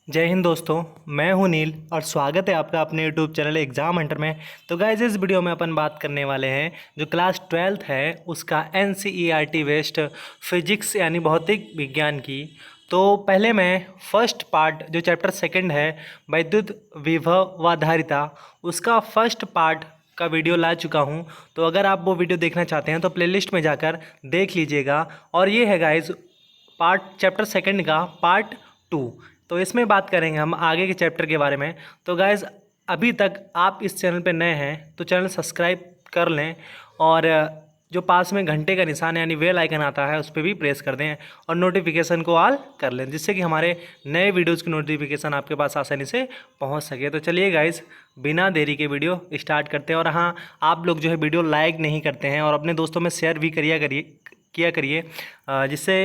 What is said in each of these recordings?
जय हिंद दोस्तों। मैं हूं नील और स्वागत है आपका अपने यूट्यूब चैनल एग्ज़ाम हंटर में। तो गाइज इस वीडियो में अपन बात करने वाले हैं जो क्लास 12th है उसका NCERT बेस्ड फिजिक्स यानी भौतिक विज्ञान की। तो पहले मैं फर्स्ट पार्ट जो चैप्टर सेकंड है वैद्युत विभवाधारिता उसका फर्स्ट पार्ट का वीडियो ला चुका हूं। तो अगर आप वो वीडियो देखना चाहते हैं तो प्लेलिस्ट में जाकर देख लीजिएगा। और ये है गाइज पार्ट चैप्टर सेकंड का पार्ट 2। तो इसमें बात करेंगे हम आगे के चैप्टर के बारे में। तो गाइज़ अभी तक आप इस चैनल पे नए हैं तो चैनल सब्सक्राइब कर लें और जो पास में घंटे का निशान यानी बेल आइकन आता है उस पर भी प्रेस कर दें और नोटिफिकेशन को ऑल कर लें, जिससे कि हमारे नए वीडियोज़ की नोटिफिकेशन आपके पास आसानी से पहुंच सके। तो चलिए गाइज़ बिना देरी के वीडियो स्टार्ट करते हैं। और हाँ, आप लोग जो है वीडियो लाइक नहीं करते हैं और अपने दोस्तों में शेयर भी किया करिए जिससे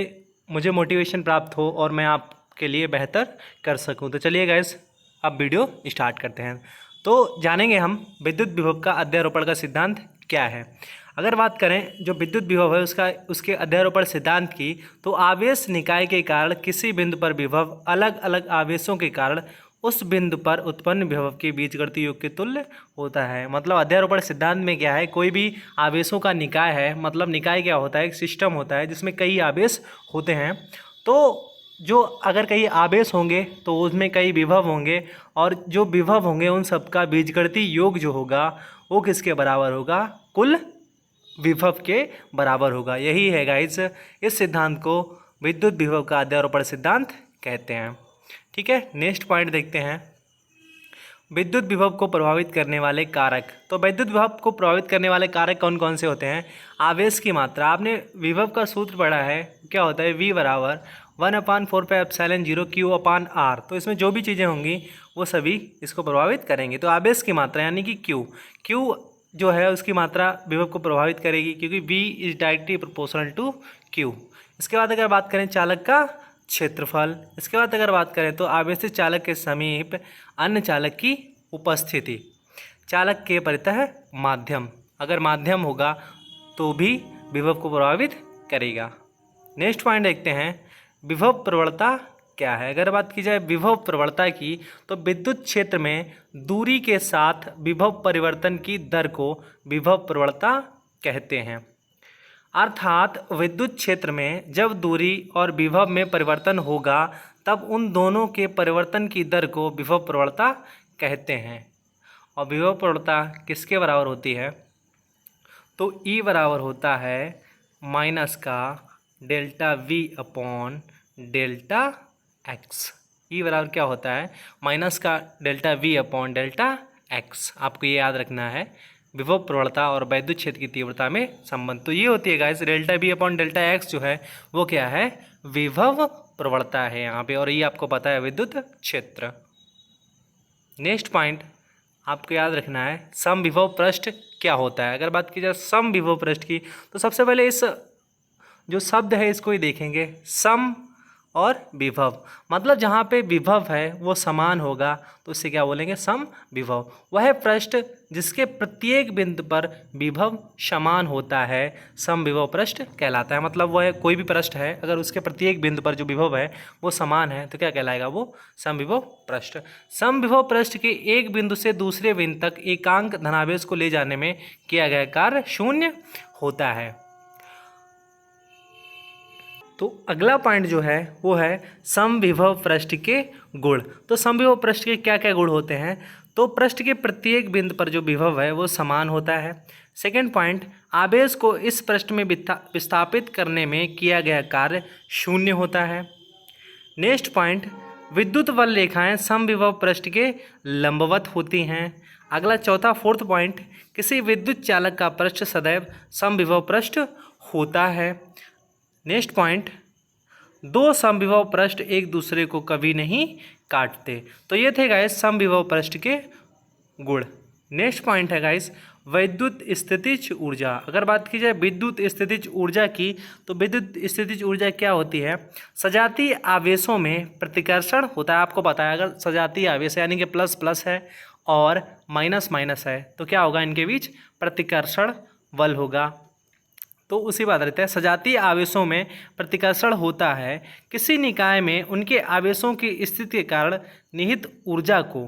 मुझे मोटिवेशन प्राप्त हो और मैं आप के लिए बेहतर कर सकूं। तो चलिए गाइस अब वीडियो स्टार्ट करते हैं। तो जानेंगे हम विद्युत विभव का अध्यारोपण का सिद्धांत क्या है। अगर बात करें जो विद्युत विभव है उसके अध्यारोपण सिद्धांत की, तो आवेश निकाय के कारण किसी बिंदु पर विभव अलग अलग आवेशों के कारण उस बिंदु पर उत्पन्न विभव के बीजगणितीय योग के तुल्य होता है। मतलब अध्यारोपण सिद्धांत में क्या है, कोई भी आवेशों का निकाय है। मतलब निकाय क्या होता है, एक सिस्टम होता है जिसमें कई आवेश होते हैं। तो जो अगर कई आवेश होंगे तो उसमें कई विभव होंगे और जो विभव होंगे उन सब का बीजगणितीय योग जो होगा वो किसके बराबर होगा, कुल विभव के बराबर होगा। यही है गाइस, इस सिद्धांत को विद्युत विभव का अध्यारोपण सिद्धांत कहते हैं। ठीक है, नेक्स्ट पॉइंट देखते हैं, विद्युत विभव को प्रभावित करने वाले कारक। तो विद्युत विभव को प्रभावित करने वाले कारक कौन कौन से होते हैं। आवेश की मात्रा, आपने विभव का सूत्र पढ़ा है, क्या होता है, V बराबर 1/4πε0 Q/R। तो इसमें जो भी चीज़ें होंगी वो सभी इसको प्रभावित करेंगी। तो आवेश की मात्रा यानी कि Q जो है उसकी मात्रा विभव को प्रभावित करेगी, क्योंकि V is directly proportional to Q। इसके बाद अगर बात करें चालक का क्षेत्रफल, इसके बाद अगर बात करें तो आवेशित चालक के समीप अन्य चालक की उपस्थिति, चालक के परितः माध्यम, अगर माध्यम होगा तो भी विभव को प्रभावित करेगा। नेक्स्ट पॉइंट देखते हैं, विभव प्रवणता क्या है। अगर बात की जाए विभव प्रवणता की, तो विद्युत क्षेत्र में दूरी के साथ विभव परिवर्तन की दर को विभव प्रवणता कहते हैं। अर्थात विद्युत क्षेत्र में जब दूरी और विभव में परिवर्तन होगा तब उन दोनों के परिवर्तन की दर को विभव प्रवणता कहते हैं। और विभव प्रवणता किसके बराबर होती है, तो E बराबर होता है माइनस का delta V upon delta x। E बराबर क्या होता है, माइनस का delta V upon delta x। आपको ये याद रखना है, विभव प्रवणता और विद्युत क्षेत्र की तीव्रता में संबंध। तो ये होती है guys delta V upon delta x जो है वो क्या है, विभव प्रवणता है यहाँ पे। और ये आपको पता है विद्युत क्षेत्र। नेक्स्ट पॉइंट आपको याद रखना है, समविभव पृष्ठ क्या होता है। अगर बात की जाए समविभव पृष्ठ की, तो सबसे पहले इस जो शब्द है इसको ही देखेंगे, सम और विभव। मतलब जहाँ पे विभव है वो समान होगा तो इससे क्या बोलेंगे, सम विभव। वह पृष्ठ जिसके प्रत्येक बिंदु पर विभव समान होता है समविभव पृष्ठ कहलाता है। मतलब वह कोई भी पृष्ठ है अगर उसके प्रत्येक बिंदु पर जो विभव है वो समान है तो क्या कहलाएगा, वो समविभव पृष्ठ। समविभव पृष्ठ के एक बिंदु से दूसरे बिंदु तक एकांक धनावेश को ले जाने में किया गया कार्य शून्य होता है। तो अगला पॉइंट जो है वो है समविभव पृष्ठ के गुण। तो समविभव पृष्ठ के क्या क्या गुण होते हैं, तो पृष्ठ के प्रत्येक बिंदु पर जो विभव है वो समान होता है। सेकंड पॉइंट, आवेश को इस पृष्ठ में विस्थापित करने में किया गया कार्य शून्य होता है। नेक्स्ट पॉइंट, विद्युत बल रेखाएं समविभव पृष्ठ के लंबवत होती हैं। अगला चौथा फोर्थ पॉइंट, किसी विद्युत चालक का पृष्ठ सदैव समविभव पृष्ठ होता है। नेक्स्ट पॉइंट, दो समविभव पृष्ठ एक दूसरे को कभी नहीं काटते। तो ये थे गाइस समविभव पृष्ठ के गुण। नेक्स्ट पॉइंट है गाइस विद्युत स्थितिज ऊर्जा। अगर बात की जाए विद्युत स्थितिज ऊर्जा की, तो विद्युत स्थितिज ऊर्जा क्या होती है, सजातीय आवेशों में प्रतिकर्षण होता है। आपको पता है अगर सजातीय आवेश यानी कि प्लस प्लस है और माइनस माइनस है तो क्या होगा, इनके बीच प्रतिकर्षण बल होगा। तो उसी पर आधारित है। सजातीय आवेशों में प्रतिकर्षण होता है। किसी निकाय में उनके आवेशों की स्थिति के कारण निहित ऊर्जा को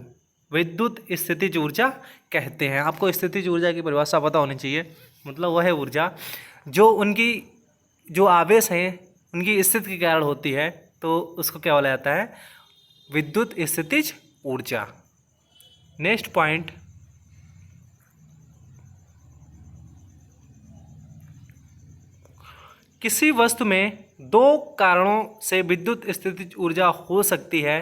विद्युत स्थितिज ऊर्जा कहते हैं। आपको स्थितिज ऊर्जा की परिभाषा पता होनी चाहिए। मतलब वह है ऊर्जा जो उनकी जो आवेश हैं उनकी स्थिति के कारण होती है, तो उसको क्या बोला जाता है? विद्युत स्थितिज ऊर्जा। नेक्स्ट पॉइंट, किसी वस्तु में दो कारणों से विद्युत स्थितिज ऊर्जा हो सकती है।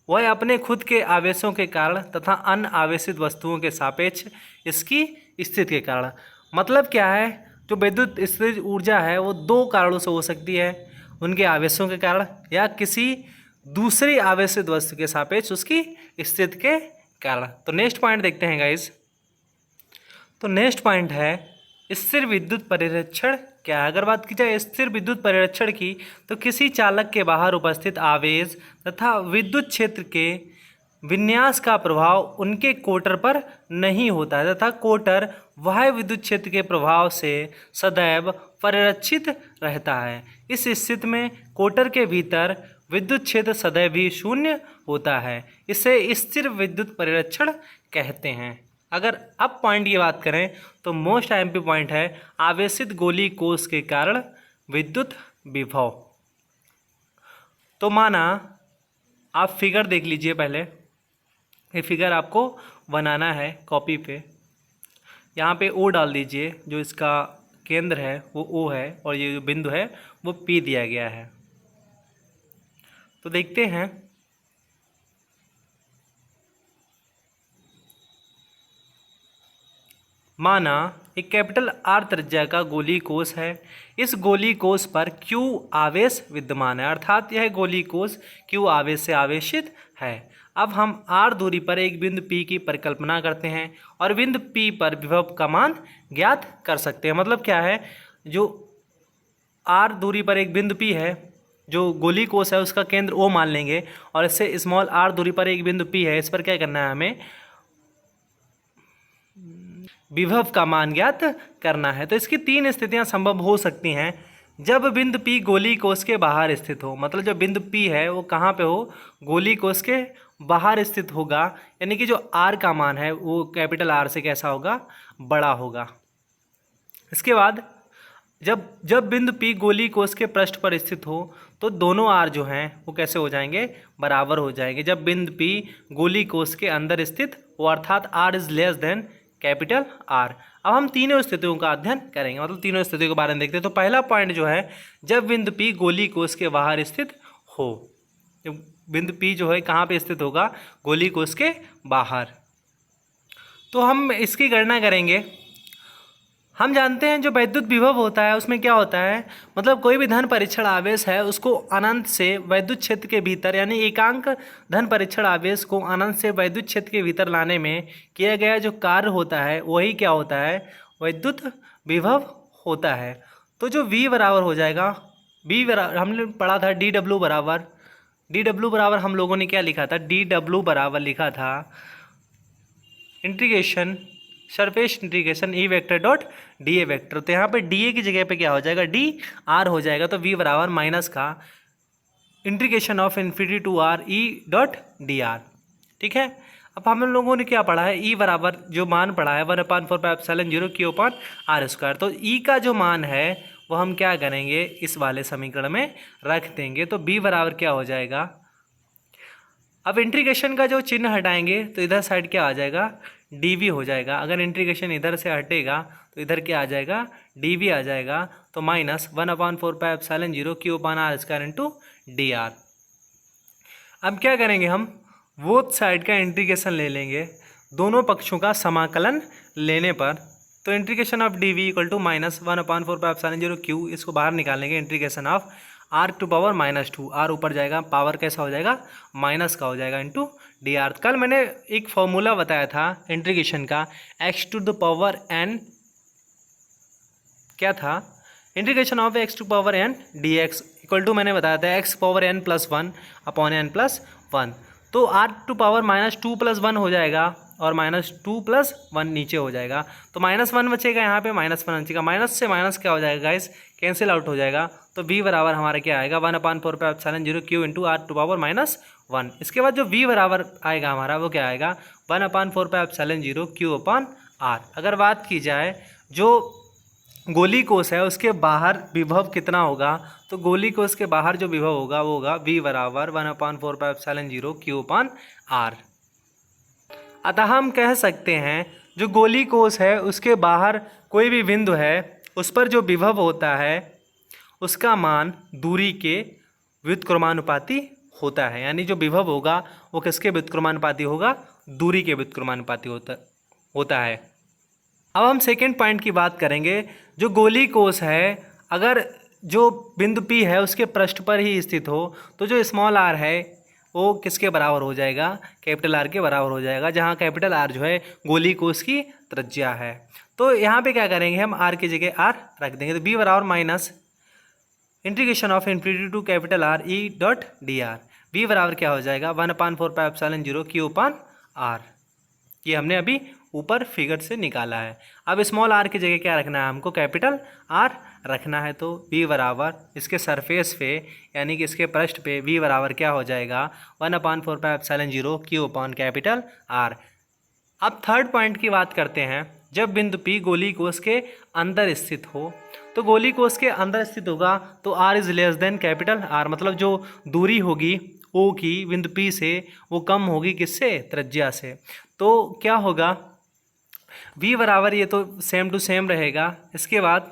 वह अपने खुद के आवेशों के कारण तथा अन्य आवेशित वस्तुओं के सापेक्ष इसकी स्थिति के कारण। मतलब क्या है? जो विद्युत स्थितिज ऊर्जा है वो दो कारणों से हो सकती है, उनके आवेशों के कारण या किसी दूसरी आवेशित वस्तु के सापेक्ष उसकी स्थिति के कारण। तो नेक्स्ट पॉइंट देखते हैं गाइस। तो नेक्स्ट पॉइंट है स्थिर विद्युत परिरक्षण क्या है? अगर बात की जाए स्थिर विद्युत परिरक्षण की, तो किसी चालक के बाहर उपस्थित आवेश तथा विद्युत क्षेत्र के विन्यास का प्रभाव उनके कोटर पर नहीं होता है तथा कोटर वह विद्युत क्षेत्र के प्रभाव से सदैव परिरक्षित रहता है। इस स्थिति में कोटर के भीतर विद्युत क्षेत्र सदैव ही शून्य होता है। इसे स्थिर विद्युत परिरक्षण कहते हैं। अगर अब पॉइंट की बात करें तो मोस्ट एमपी पॉइंट है आवेशित गोली कोष के कारण विद्युत विभव। तो माना आप फिगर देख लीजिए। पहले ये फिगर आपको बनाना है कॉपी पे। यहाँ पे ओ डाल दीजिए, जो इसका केंद्र है वो ओ है और ये जो बिंदु है वो पी दिया गया है। तो देखते हैं, माना एक कैपिटल आर त्रिज्या का गोली कोष है। इस गोली कोष पर Q आवेश विद्यमान है, अर्थात यह गोली कोष Q आवेश से आवेशित है। अब हम R दूरी पर एक बिंदु P की परिकल्पना करते हैं और बिंदु P पर विभव का मान ज्ञात कर सकते हैं। मतलब क्या है? जो R दूरी पर एक बिंदु P है, जो गोली कोष है उसका केंद्र O मान लेंगे और इससे स्मॉल r दूरी पर एक बिंदु P है, इस पर क्या करना है? हमें विभव का मान ज्ञात करना है। तो इसकी तीन स्थितियां संभव हो सकती हैं। जब बिंदु P गोली कोष के बाहर स्थित हो, मतलब जब बिंदु P है वो कहाँ पे हो? गोली कोष के बाहर स्थित होगा, यानी कि जो R का मान है वो कैपिटल R से कैसा होगा? बड़ा होगा। इसके बाद जब बिंदु P गोली कोष के पृष्ठ पर स्थित हो तो दोनों R जो हैं वो कैसे हो जाएंगे? बराबर हो जाएंगे। जब बिंदु P गोली कोष के अंदर स्थित हो, अर्थात R is less than capital R। अब हम तीनों स्थितियों का अध्ययन करेंगे, मतलब तीनों स्थितियों के बारे में देखते हैं। तो पहला पॉइंट जो है, जब बिंदु P गोली कोष के बाहर स्थित हो। जब बिंदु P जो है कहाँ पे स्थित होगा? गोली कोष के बाहर। तो हम इसकी गणना करेंगे। हम जानते हैं जो विद्युत विभव होता है उसमें क्या होता है? मतलब कोई भी धन परीक्षण आवेश है उसको अनंत से विद्युत क्षेत्र के भीतर, यानी एकांक धन परीक्षण आवेश को अनंत से विद्युत क्षेत्र के भीतर लाने में किया गया जो कार्य होता है वही क्या होता है? विद्युत विभव होता है। तो जो V बराबर हो जाएगा, V बराबर हमने पढ़ा था डी डब्ल्यू बराबर हम लोगों ने क्या लिखा था? DW बराबर लिखा था integration surface integration E vector dot DA vector. तो यहाँ पे DA की जगह पे क्या हो जाएगा? DR हो जाएगा। तो V बराबर माइनस का integration of infinity to R E dot DR। ठीक है। अब हम लोगों ने क्या पढ़ा है? E बराबर जो मान पढ़ा है 1/4πε0 Q/R²। तो E का जो मान है वो हम क्या करेंगे? इस वाले समीकरण में रख देंगे। तो B बराबर क्या हो जाएगा? अब इंटीग्रेशन का जो चिन्ह हटाएंगे तो इधर साइड क्या आ जाएगा? dv हो जाएगा। अगर इंटीग्रेशन इधर से हटेगा तो इधर क्या आ जाएगा? dv आ जाएगा। तो माइनस 1/4πε0 Q/R² dr। अब क्या करेंगे? हम बोथ साइड का इंटीग्रेशन ले लेंगे दोनों पक्षों का समाकलन लेने पर। तो integration of dv equal to minus 1/4πε0 Q, इसको बाहर निकालेंगे। इंटीग्रेशन ऑफ r⁻², r ऊपर जाएगा, पावर कैसा हो जाएगा? माइनस का हो जाएगा इंटू dr। कल मैंने एक फॉर्मूला बताया था इंटीग्रेशन का, x⁻n क्या था? Integration of x⁻n dx equal to मैंने बताया था x⁻n+1 अपॉन n+1। तो r⁻² + 1 हो जाएगा और -2 + 1 नीचे हो जाएगा, तो -1 बचेगा यहाँ पे, -1 बचेगा, माइनस से माइनस क्या हो जाएगा गाइस, कैंसिल आउट हो जाएगा। तो v बराबर हमारा क्या आएगा 1/4πε0 q इंटू r⁻⁻1। इसके बाद जो v बराबर आएगा हमारा वो क्या आएगा 1/4πε0 q/r। अगर बात की जाए जो गोली कोष है उसके बाहर विभव कितना होगा, तो गोली कोष के बाहर जो विभव होगा वो होगा v बराबर 1/4πε0 q/r। अतः हम कह सकते हैं जो गोली कोष है उसके बाहर कोई भी बिंदु है उस पर जो विभव होता है उसका मान दूरी के व्युत्क्रमानुपाती होता है, यानी जो विभव होगा वो किसके व्युत्क्रमानुपाती होगा, दूरी के व्युत्क्रमानुपाती होता है। अब हम सेकेंड पॉइंट की बात करेंगे। जो गोली कोष है अगर जो बिंदु P है उसके पृष्ठ पर ही स्थित हो तो जो स्मॉल r है वो किसके बराबर हो जाएगा, कैपिटल R के बराबर हो जाएगा, जहाँ कैपिटल R जो है गोली कोष की त्रिज्या है। तो यहाँ पे क्या करेंगे हम r की जगह r रख देंगे, तो b बराबर minus integration of infinity to capital R e dot D R. b बराबर क्या हो जाएगा 1/4πε0 q/r। ये हमने अभी ऊपर फिगर से निकाला है। अब स्मॉल r की जगह क्या रखना है, हमको कैपिटल R रखना है। तो v बराबर इसके सरफेस पे यानी कि इसके पृष्ठ पे v बराबर क्या हो जाएगा 1/4πε0 q/R। अब थर्ड पॉइंट की बात करते हैं। जब बिंदु P गोली कोष के अंदर स्थित हो, तो गोली कोष के अंदर स्थित होगा तो r is less than capital R, मतलब जो दूरी होगी O की बिंदु P से वो कम होगी किससे, त्रिज्या से। तो क्या होगा v बराबर, ये तो सेम टू सेम रहेगा। इसके बाद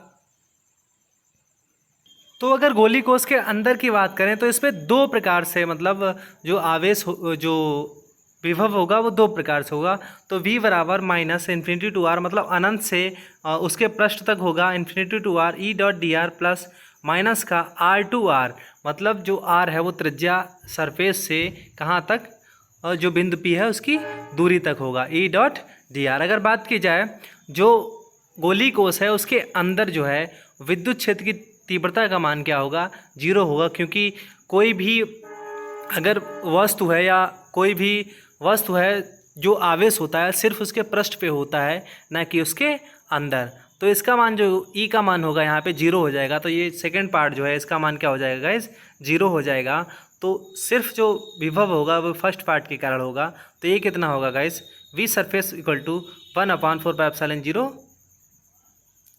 तो अगर गोली कोष के अंदर की बात करें तो इसमें दो प्रकार से, मतलब जो आवेश जो विभव होगा वो दो प्रकार से होगा। तो v बराबर माइनस इन्फिनिटी टू r, मतलब अनंत से उसके पृष्ठ तक होगा infinity to r e dot D R plus minus का r टू r, मतलब जो r है वो त्रिज्या सरफेस से कहाँ तक, जो बिंदु P है उसकी दूरी तक होगा e डॉट डी आर। अगर बात की जाए जो गोली कोष है उसके अंदर जो है विद्युत क्षेत्र की तीव्रता का मान क्या होगा, 0 होगा, क्योंकि कोई भी अगर वस्तु है या कोई भी वस्तु है जो आवेश होता है सिर्फ उसके पृष्ठ पे होता है ना कि उसके अंदर। तो इसका मान जो ई का मान होगा यहाँ पे 0 हो जाएगा। तो ये सेकंड पार्ट जो है इसका मान क्या हो जाएगा गाइस, 0 हो जाएगा। तो सिर्फ जो विभव होगा वो फर्स्ट पार्ट के कारण होगा। तो ये कितना होगा guys, v surface equal to 1/4πε0,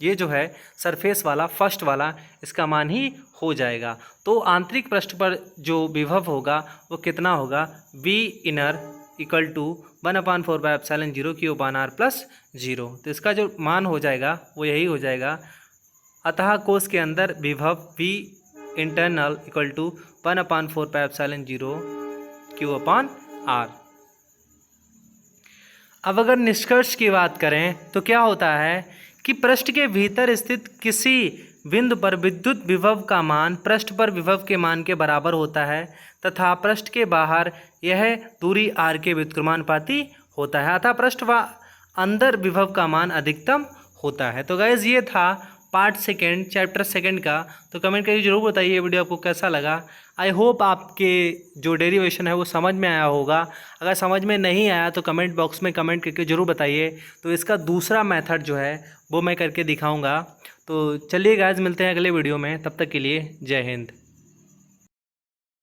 ये जो है सरफेस वाला फर्स्ट वाला इसका मान ही हो जाएगा। तो आंतरिक पृष्ठ पर जो विभव होगा वो कितना होगा, v inner equal to 1/4πε0 q/r plus 0। तो इसका जो मान हो जाएगा वो यही हो जाएगा। अतः कोष के अंदर विभव v internal equal to 1/4πε0 q/r। अब अगर निष्कर्ष की बात करें तो क्या होता है कि पृष्ठ के भीतर स्थित किसी बिंदु पर विद्युत विभव का मान पृष्ठ पर विभव के मान के बराबर होता है तथा पृष्ठ के बाहर यह दूरी r के व्युत्क्रमानुपाती होता है, अतः पृष्ठ व अंदर विभव का मान अधिकतम होता है। तो गाइज ये था पार्ट सेकेंड चैप्टर सेकेंड का। तो कमेंट करके जरूर बताइए ये वीडियो आपको कैसा लगा। आई होप आपके जो डेरिवेशन है वो समझ में आया होगा। अगर समझ में नहीं आया तो कमेंट बॉक्स में कमेंट करके ज़रूर बताइए। तो इसका दूसरा मेथड जो है वो मैं करके दिखाऊंगा। तो चलिए गाइज मिलते हैं अगले वीडियो में, तब तक के लिए जय हिंद।